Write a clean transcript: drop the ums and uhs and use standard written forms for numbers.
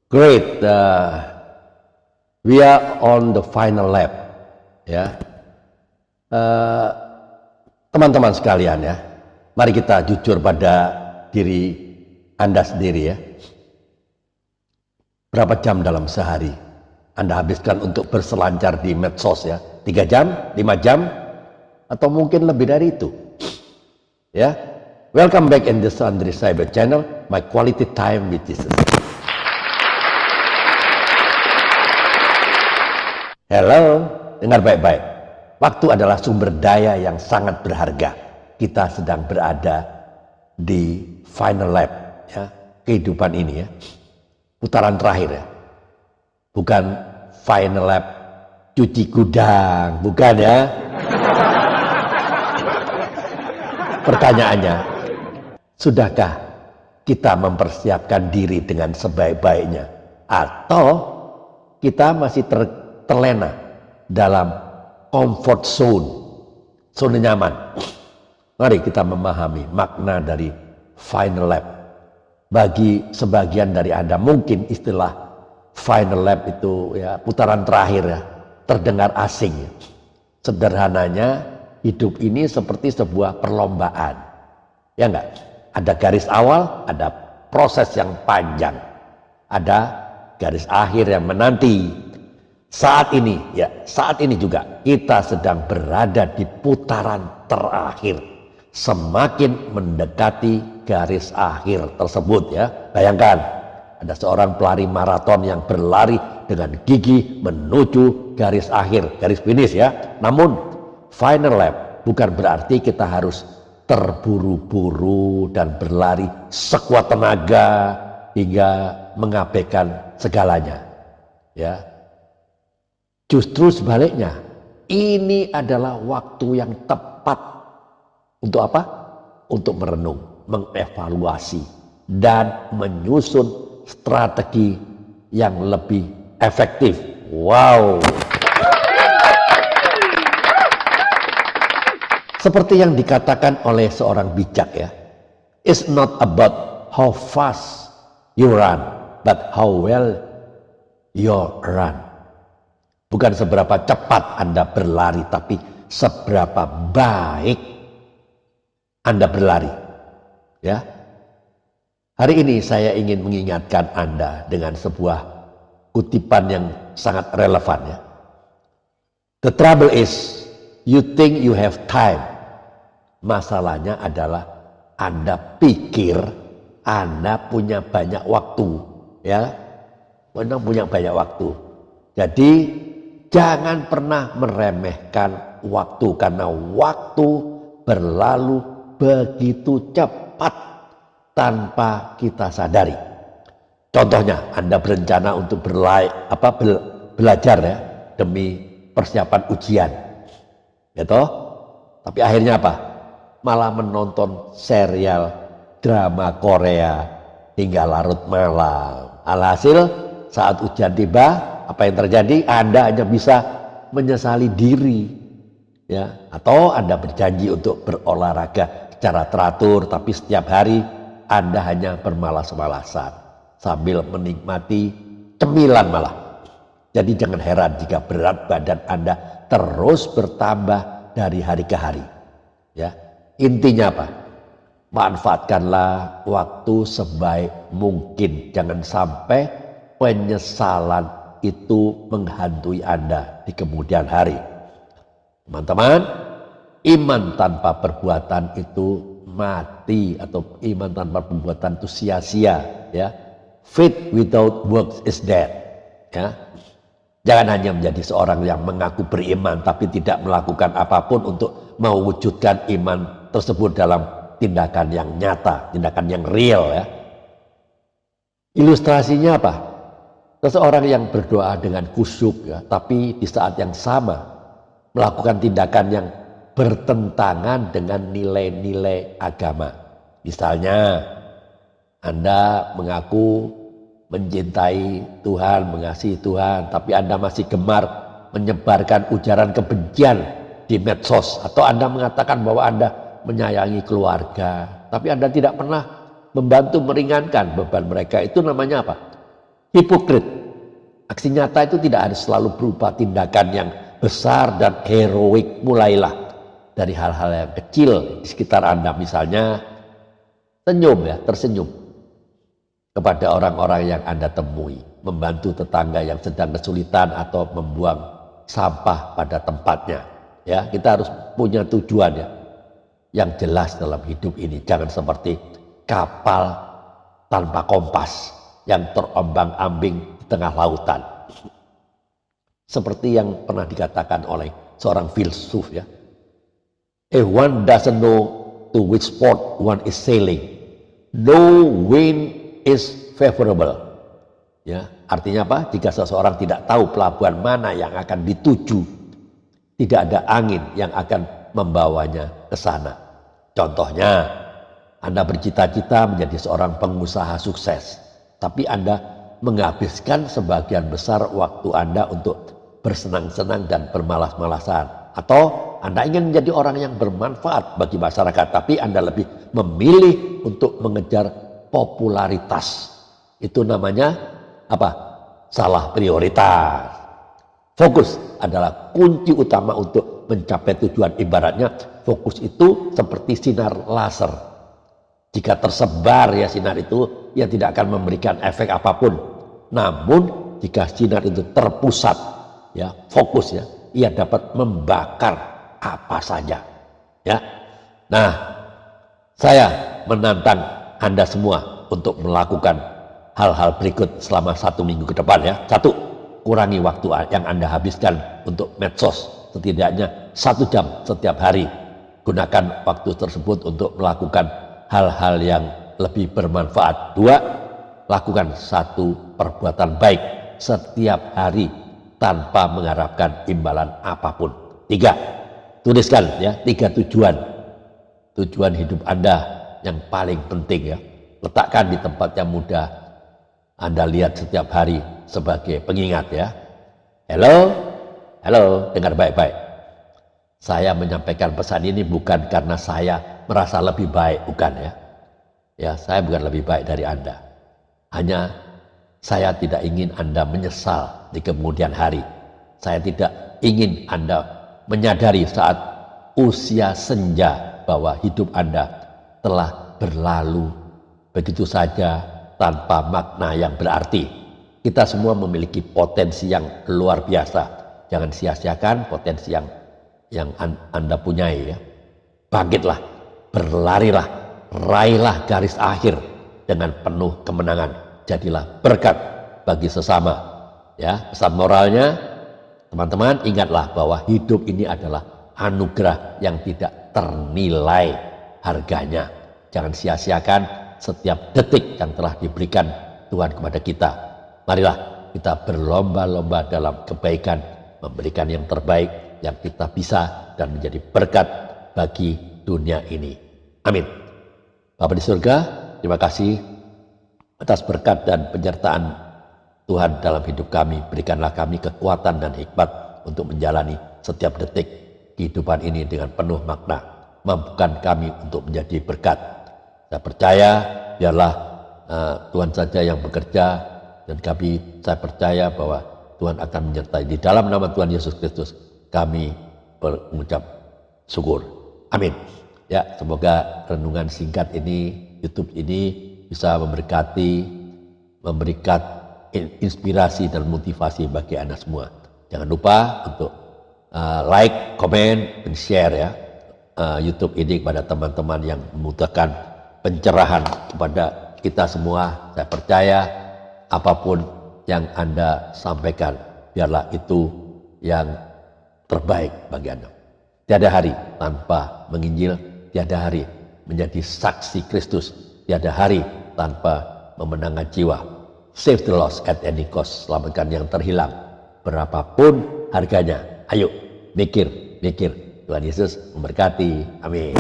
Great. We are on the final lap. Ya, teman-teman sekalian ya, mari kita jujur pada diri Anda sendiri ya. Berapa jam dalam sehari Anda habiskan untuk berselancar di medsos ya? 3 jam, 5 jam, atau mungkin lebih dari itu. Ya, welcome back in the Andri Cyber Channel, my quality time with Jesus. Hello, dengar baik-baik. Waktu adalah sumber daya yang sangat berharga. Kita sedang berada di final lap ya, kehidupan ini ya. Putaran terakhir ya. Bukan final lap cuci gudang, bukan ya. Pertanyaannya, sudahkah kita mempersiapkan diri dengan sebaik-baiknya? Atau kita masih terlena dalam comfort zone nyaman? Mari kita memahami makna dari final lap. Bagi sebagian dari Anda mungkin istilah final lap itu ya, putaran terakhir ya, terdengar asing ya. Sederhananya, hidup ini seperti sebuah perlombaan. Ya enggak? Ada garis awal, ada proses yang panjang, ada garis akhir yang menanti. Saat ini juga kita sedang berada di putaran terakhir, semakin mendekati garis akhir tersebut ya. Bayangkan ada seorang pelari maraton yang berlari dengan gigih menuju garis akhir, garis finish ya. Namun final lap bukan berarti kita harus terburu-buru dan berlari sekuat tenaga hingga mengabaikan segalanya ya. Justru sebaliknya, ini adalah waktu yang tepat untuk apa? Untuk merenung, mengevaluasi, dan menyusun strategi yang lebih efektif. Wow! Seperti yang dikatakan oleh seorang bijak ya, it's not about how fast you run, but how well you run. Bukan seberapa cepat Anda berlari, tapi seberapa baik Anda berlari. Ya. Hari ini saya ingin mengingatkan Anda dengan sebuah kutipan yang sangat relevan ya. The trouble is, you think you have time. Masalahnya adalah Anda pikir Anda punya banyak waktu, ya. Anda punya banyak waktu. Jadi jangan pernah meremehkan waktu, karena waktu berlalu begitu cepat tanpa kita sadari. Contohnya, Anda berencana untuk belajar ya demi persiapan ujian, gitu. Tapi akhirnya apa? Malah menonton serial drama Korea hingga larut malam. Alhasil saat ujian tiba, apa yang terjadi? Anda hanya bisa menyesali diri, ya. Atau Anda berjanji untuk berolahraga secara teratur, tapi setiap hari Anda hanya bermalas-malasan sambil menikmati cemilan malah. Jadi jangan heran jika berat badan Anda terus bertambah dari hari ke hari. Ya, intinya apa? Manfaatkanlah waktu sebaik mungkin. Jangan sampai penyesalan itu menghantui Anda di kemudian hari. Teman-teman, iman tanpa perbuatan itu mati, atau iman tanpa perbuatan itu sia-sia ya. Faith without works is dead ya. Jangan hanya menjadi seorang yang mengaku beriman tapi tidak melakukan apapun untuk mewujudkan iman tersebut dalam tindakan yang nyata, tindakan yang real ya. Ilustrasinya apa? Seseorang yang berdoa dengan khusyuk ya, tapi di saat yang sama melakukan tindakan yang bertentangan dengan nilai-nilai agama. Misalnya, Anda mengaku mencintai Tuhan, mengasihi Tuhan, tapi Anda masih gemar menyebarkan ujaran kebencian di medsos, atau Anda mengatakan bahwa Anda menyayangi keluarga, tapi Anda tidak pernah membantu meringankan beban mereka. Itu namanya apa? hipokrit. Aksi nyata itu tidak harus selalu berupa tindakan yang besar dan heroik. Mulailah dari hal-hal yang kecil di sekitar Anda. Misalnya tersenyum kepada orang-orang yang Anda temui, membantu tetangga yang sedang kesulitan atau membuang sampah pada tempatnya. Ya, kita harus punya tujuan yang jelas dalam hidup ini. Jangan seperti kapal tanpa kompas yang terombang-ambing di tengah lautan. Seperti yang pernah dikatakan oleh seorang filsuf ya. If one doesn't know to which port one is sailing, no wind is favorable. Ya, artinya apa? Jika seseorang tidak tahu pelabuhan mana yang akan dituju, tidak ada angin yang akan membawanya ke sana. Contohnya, Anda bercita-cita menjadi seorang pengusaha sukses, tapi Anda menghabiskan sebagian besar waktu Anda untuk bersenang-senang dan bermalas-malasan. Atau Anda ingin menjadi orang yang bermanfaat bagi masyarakat, tapi Anda lebih memilih untuk mengejar popularitas. Itu namanya apa? Salah prioritas. Fokus adalah kunci utama untuk mencapai tujuan. Ibaratnya fokus itu seperti sinar laser. Jika tersebar ya sinar itu, ya tidak akan memberikan efek apapun. Namun jika sinar itu terpusat, ya fokus ya, ia dapat membakar apa saja. Ya, nah saya menantang Anda semua untuk melakukan hal-hal berikut selama 1 minggu ke depan ya. 1, kurangi waktu yang Anda habiskan untuk medsos, setidaknya 1 jam setiap hari. Gunakan waktu tersebut untuk melakukan hal-hal yang lebih bermanfaat. 2, lakukan 1 perbuatan baik setiap hari tanpa mengharapkan imbalan apapun. 3, tuliskan ya 3 tujuan hidup Anda yang paling penting ya. Letakkan di tempat yang mudah Anda lihat setiap hari sebagai pengingat ya. Halo, dengar baik-baik. Saya menyampaikan pesan ini bukan karena saya merasa lebih baik, bukan ya. Ya, saya bukan lebih baik dari Anda. Hanya saya tidak ingin Anda menyesal di kemudian hari. Saya tidak ingin Anda menyadari saat usia senja bahwa hidup Anda telah berlalu begitu saja tanpa makna yang berarti. Kita semua memiliki potensi yang luar biasa. Jangan sia-siakan potensi yang Anda punyai ya. Bangkitlah, berlarilah, raihlah garis akhir dengan penuh kemenangan. Jadilah berkat bagi sesama. Ya, pesan moralnya, teman-teman ingatlah bahwa hidup ini adalah anugerah yang tidak ternilai harganya. Jangan sia-siakan setiap detik yang telah diberikan Tuhan kepada kita. Marilah kita berlomba-lomba dalam kebaikan, memberikan yang terbaik yang kita bisa dan menjadi berkat bagi dunia ini. Amin. Bapa di surga, terima kasih atas berkat dan penyertaan Tuhan dalam hidup kami. Berikanlah kami kekuatan dan hikmat untuk menjalani setiap detik kehidupan ini dengan penuh makna. Mampukan kami untuk menjadi berkat. Saya percaya biarlah Tuhan saja yang bekerja, dan saya percaya bahwa Tuhan akan menyertai. Di dalam nama Tuhan Yesus Kristus kami mengucap syukur. Amin. Ya, semoga renungan singkat ini, YouTube ini bisa memberikan inspirasi dan motivasi bagi Anda semua. Jangan lupa untuk like, komen, dan share ya YouTube ini kepada teman-teman yang membutuhkan pencerahan kepada kita semua. Saya percaya apapun yang Anda sampaikan, biarlah itu yang terbaik bagi Anda. Tiada hari tanpa menginjil, tiada hari menjadi saksi Kristus, tiada hari tanpa memenangkan jiwa. Save the lost at any cost. Selamatkan yang terhilang berapapun harganya. Ayo, mikir. Tuhan Yesus memberkati. Amin.